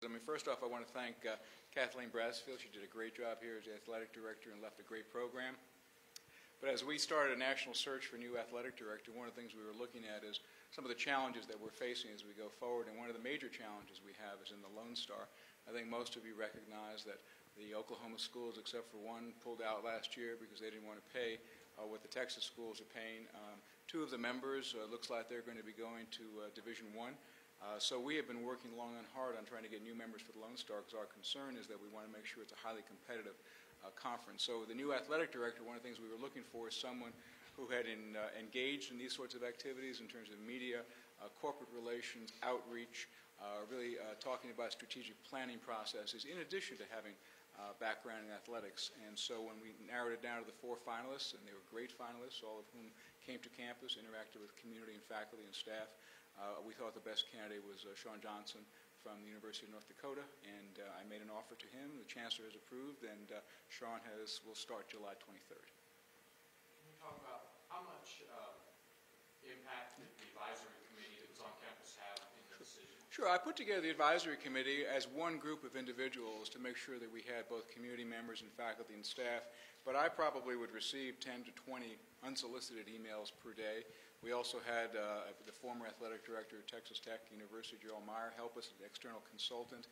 I mean, first off, I want to thank Kathleen Brasfield. She did a great job here as the athletic director and left a great program. But as we started a national search for a new athletic director, one of the things we were looking at is some of the challenges that we're facing as we go forward. And one of the major challenges we have is in the Lone Star. I think most of you recognize that the Oklahoma schools, except for one, pulled out last year because they didn't want to pay what the Texas schools are paying. Two of the members looks like they're going to be going to Division I. So we have been working long and hard on trying to get new members for the Lone Star because our concern is that we want to make sure it's a highly competitive conference. So the new athletic director, one of the things we were looking for is someone who had engaged in these sorts of activities in terms of media, corporate relations, outreach, really talking about strategic planning processes in addition to having background in athletics. And so when we narrowed it down to the 4 finalists, and they were great finalists, all of whom came to campus, interacted with community and faculty and staff, we thought the best candidate was Sean Johnson from the University of North Dakota, and I made an offer to him. The chancellor has approved, and Sean will start July 23rd. Can you talk about how much impact did the advisory committee that was on campus have in the decision? Sure. I put together the advisory committee as one group of individuals to make sure that we had both community members and faculty and staff, but I probably would receive 10 to 20 unsolicited emails per day. We also had the former athletic director at Texas Tech University, Gerald Meyer, help us as an external consultant.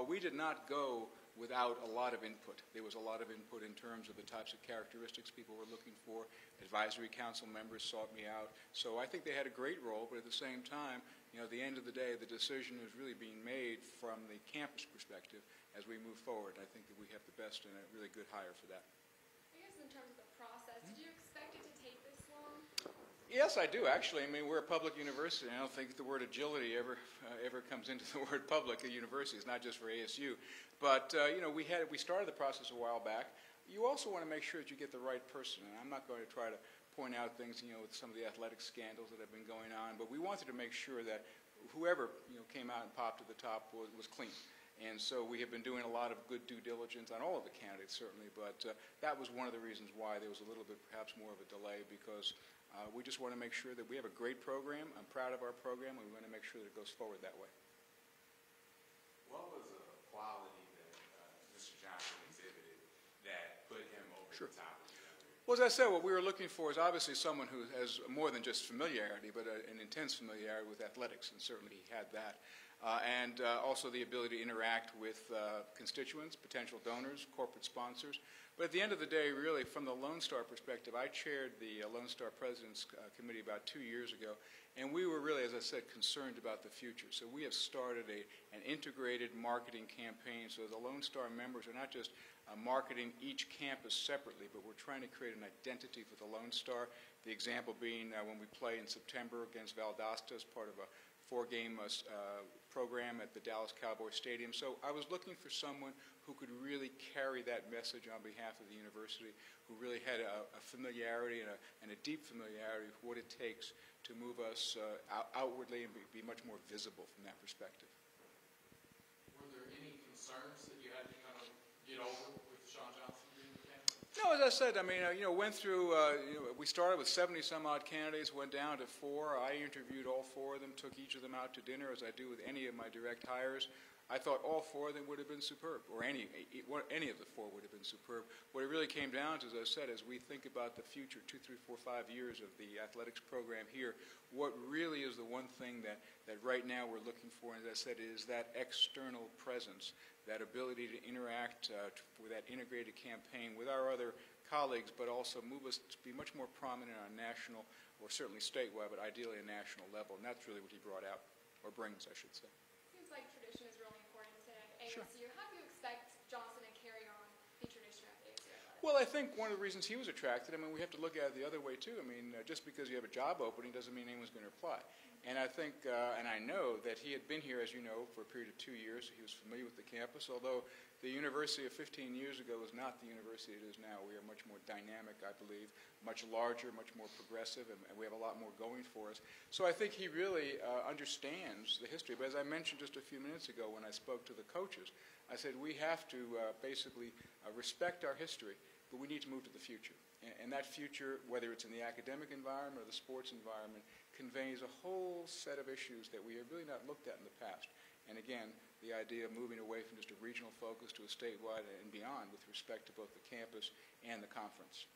We did not go without a lot of input. There was a lot of input in terms of the types of characteristics people were looking for. Advisory council members sought me out. So I think they had a great role, but at the same time, at the end of the day, the decision is really being made from the campus perspective as we move forward. I think that we have the best and a really good hire for that. I guess in terms of the process, did you expect it to take this long? Yes, I do, actually. I mean, we're a public university. I don't think the word agility ever comes into the word public at university. It's not just for ASU. But, we started the process a while back. You also want to make sure that you get the right person. And I'm not going to try to point out things, with some of the athletic scandals that have been going on. But we wanted to make sure that whoever, came out and popped to the top was clean. And so we have been doing a lot of good due diligence on all of the candidates, certainly. But that was one of the reasons why there was a little bit, perhaps more of a delay, because we just want to make sure that we have a great program. I'm proud of our program, and we want to make sure that it goes forward that way. What was a quality that Mr. Johnson exhibited that put him over the top of the other? Well, as I said, what we were looking for is obviously someone who has more than just familiarity, but an intense familiarity with athletics, and certainly he had that. And also the ability to interact with constituents, potential donors, corporate sponsors. But at the end of the day, really, from the Lone Star perspective, I chaired the Lone Star President's Committee about 2 years ago, and we were really, as I said, concerned about the future. So we have started an integrated marketing campaign, so the Lone Star members are not just marketing each campus separately, but we're trying to create an identity for the Lone Star. The example being when we play in September against Valdosta as part of a 4-game program at the Dallas Cowboys Stadium. So I was looking for someone who could really carry that message on behalf of the university, who really had a familiarity and a deep familiarity with what it takes to move us outwardly and be much more visible from that perspective. Were there any concerns that you had to kind of get over with Sean Johnson being the candidate? No, as I said, I mean, went through, we started with 70-some-odd candidates, went down to 4. I interviewed all 4 of them, took each of them out to dinner, as I do with any of my direct hires. I thought all 4 of them would have been superb, or any of the 4 would have been superb. What it really came down to, as I said, as we think about the future 2, 3, 4, 5 years of the athletics program here, what really is the one thing that right now we're looking for, and as I said, is that external presence, that ability to interact with that integrated campaign with our other colleagues, but also move us to be much more prominent on a national, or certainly statewide, but ideally a national level. And that's really what he brought out, or brings, I should say. Seems like tradition is really important to ASU. Sure. How do you expect Johnson to carry on the tradition of ASU athletics? Well, I think one of the reasons he was attracted, I mean, we have to look at it the other way, too. I mean, just because you have a job opening doesn't mean anyone's going to apply. And I think, and I know that he had been here, as you know, for a period of 2 years. He was familiar with the campus, although the university of 15 years ago was not the university it is now. We are much more dynamic, I believe, much larger, much more progressive, and we have a lot more going for us. So I think he really understands the history. But as I mentioned just a few minutes ago when I spoke to the coaches, I said we have to basically respect our history, but we need to move to the future. And that future, whether it's in the academic environment or the sports environment, conveys a whole set of issues that we have really not looked at in the past. And again, the idea of moving away from just a regional focus to a statewide and beyond with respect to both the campus and the conference.